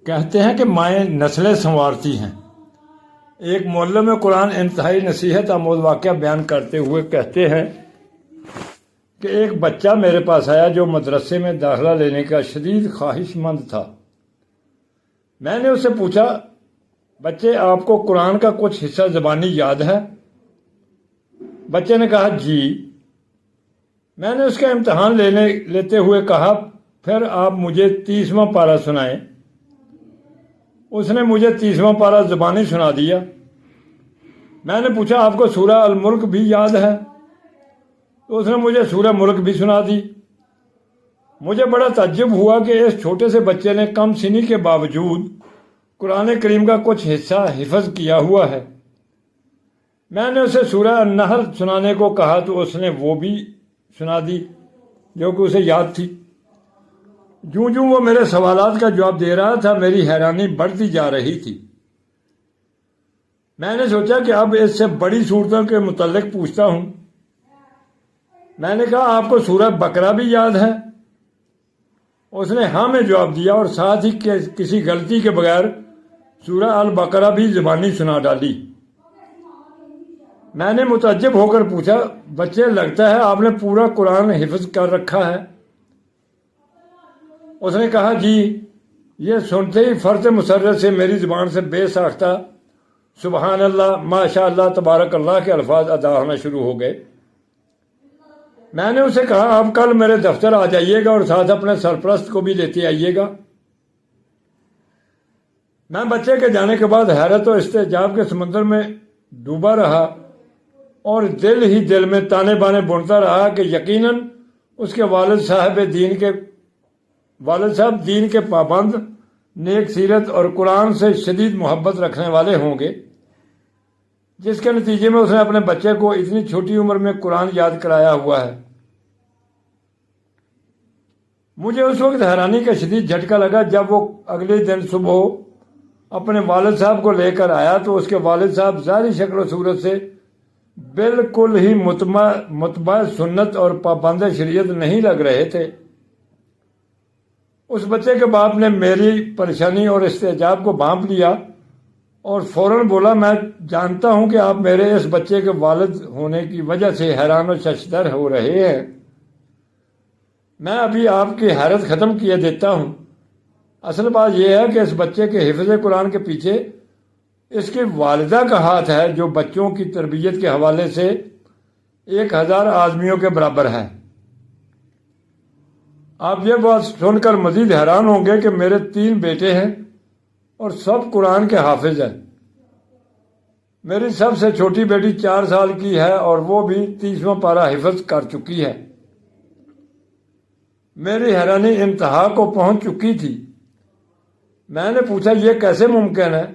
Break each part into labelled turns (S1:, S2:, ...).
S1: کہتے ہیں کہ مائیں نسلیں سنوارتی ہیں۔ ایک معلم قرآن انتہائی نصیحت آموز واقعہ بیان کرتے ہوئے کہتے ہیں کہ ایک بچہ میرے پاس آیا جو مدرسے میں داخلہ لینے کا شدید خواہش مند تھا۔ میں نے اس سے پوچھا، بچے آپ کو قرآن کا کچھ حصہ زبانی یاد ہے؟ بچے نے کہا جی۔ میں نے اس کا امتحان لیتے ہوئے کہا، پھر آپ مجھے 30واں پارہ سنائیں۔ اس نے مجھے 30واں پارہ زبانی سنا دیا۔ میں نے پوچھا، آپ کو سورہ الملک بھی یاد ہے؟ تو اس نے مجھے سورہ ملک بھی سنا دی۔ مجھے بڑا تعجب ہوا کہ اس چھوٹے سے بچے نے کم سنی کے باوجود قرآن کریم کا کچھ حصہ حفظ کیا ہوا ہے۔ میں نے اسے سورہ النحل سنانے کو کہا تو اس نے وہ بھی سنا دی جو کہ اسے یاد تھی۔ جوں جوں وہ میرے سوالات کا جواب دے رہا تھا، میری حیرانی بڑھتی جا رہی تھی۔ میں نے سوچا کہ اب اس سے بڑی صورتوں کے متعلق پوچھتا ہوں۔ میں نے کہا، آپ کو سورہ بقرہ بھی یاد ہے؟ اس نے ہاں میں جواب دیا اور ساتھ ہی کسی غلطی کے بغیر سورہ البقرہ بھی زبانی سنا ڈالی۔ میں نے متعجب ہو کر پوچھا، بچے لگتا ہے آپ نے پورا قرآن حفظ کر رکھا ہے؟ اس نے کہا جی۔ یہ سنتے ہی فرط مسرت سے میری زبان سے بے ساختہ سبحان اللہ، ماشاء اللہ، تبارک اللہ کے الفاظ ادا ہونا شروع ہو گئے۔ میں نے اسے کہا، آپ کل میرے دفتر آ جائیے گا اور ساتھ اپنے سرپرست کو بھی لیتے آئیے گا۔ میں بچے کے جانے کے بعد حیرت و استعجاب کے سمندر میں ڈوبا رہا اور دل ہی دل میں تانے بانے بنتا رہا کہ یقیناً اس کے والد صاحب دین کے پابند، نیک سیرت اور قرآن سے شدید محبت رکھنے والے ہوں گے، جس کے نتیجے میں اس نے اپنے بچے کو اتنی چھوٹی عمر میں قرآن یاد کرایا ہوا ہے۔ مجھے اس وقت حیرانی کا شدید جھٹکا لگا جب وہ اگلے دن صبح اپنے والد صاحب کو لے کر آیا تو اس کے والد صاحب ظاہری شکل و صورت سے بالکل ہی متبع سنت اور پابند شریعت نہیں لگ رہے تھے۔ اس بچے کے باپ نے میری پریشانی اور استعجاب کو بھانپ لیا اور فوراً بولا، میں جانتا ہوں کہ آپ میرے اس بچے کے والد ہونے کی وجہ سے حیران و ششدر ہو رہے ہیں۔ میں ابھی آپ کی حیرت ختم کیے دیتا ہوں۔ اصل بات یہ ہے کہ اس بچے کے حفظ قرآن کے پیچھے اس کی والدہ کا ہاتھ ہے، جو بچوں کی تربیت کے حوالے سے 1000 آدمیوں کے برابر ہے۔ آپ یہ بات سن کر مزید حیران ہوں گے کہ میرے 3 بیٹے ہیں اور سب قرآن کے حافظ ہیں۔ میری سب سے چھوٹی بیٹی 4 سال کی ہے اور وہ بھی 30واں پارہ حفظ کر چکی ہے۔ میری حیرانی انتہا کو پہنچ چکی تھی۔ میں نے پوچھا، یہ کیسے ممکن ہے؟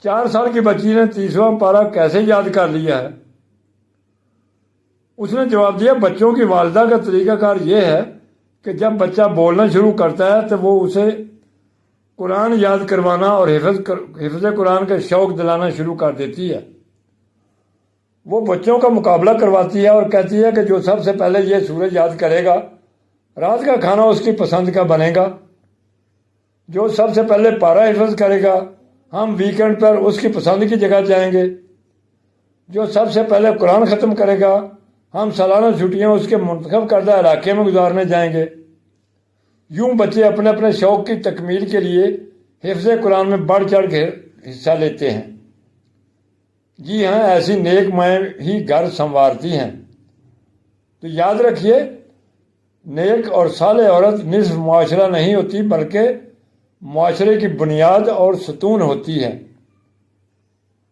S1: 4 سال کی بچی نے 30واں پارہ کیسے یاد کر لیا ہے؟ اس نے جواب دیا، بچوں کی والدہ کا طریقہ کار یہ ہے کہ جب بچہ بولنا شروع کرتا ہے تو وہ اسے قرآن یاد کروانا اور حفظ قرآن کا شوق دلانا شروع کر دیتی ہے۔ وہ بچوں کا مقابلہ کرواتی ہے اور کہتی ہے کہ جو سب سے پہلے یہ سورہ یاد کرے گا، رات کا کھانا اس کی پسند کا بنے گا۔ جو سب سے پہلے پارہ حفظ کرے گا، ہم ویکنڈ پر اس کی پسند کی جگہ جائیں گے۔ جو سب سے پہلے قرآن ختم کرے گا، ہم سالانہ چھٹیاں اس کے منتخب کردہ علاقے میں گزارنے جائیں گے۔ یوں بچے اپنے اپنے شوق کی تکمیل کے لیے حفظ قرآن میں بڑھ چڑھ کے حصہ لیتے ہیں۔ جی ہاں، ایسی نیک مائیں ہی گھر سنوارتی ہیں۔ تو یاد رکھیے، نیک اور صالح عورت نصف معاشرہ نہیں ہوتی بلکہ معاشرے کی بنیاد اور ستون ہوتی ہے۔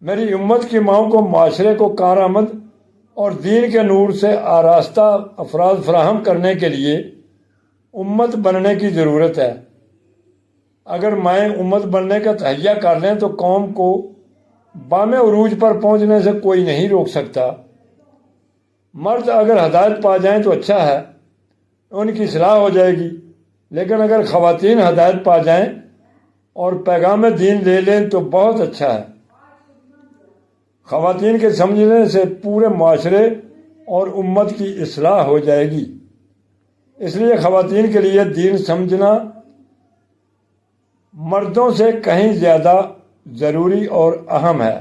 S1: میری امت کی ماؤں کو معاشرے کو کارآمد اور دین کے نور سے آراستہ افراد فراہم کرنے کے لیے امت بننے کی ضرورت ہے۔ اگر مائیں امت بننے کا تہیہ کر لیں تو قوم کو بام عروج پر پہنچنے سے کوئی نہیں روک سکتا۔ مرد اگر ہدایت پا جائیں تو اچھا ہے، ان کی اصلاح ہو جائے گی، لیکن اگر خواتین ہدایت پا جائیں اور پیغام دین لے لیں تو بہت اچھا ہے۔ خواتین کے سمجھنے سے پورے معاشرے اور امت کی اصلاح ہو جائے گی۔ اس لیے خواتین کے لیے دین سمجھنا مردوں سے کہیں زیادہ ضروری اور اہم ہے۔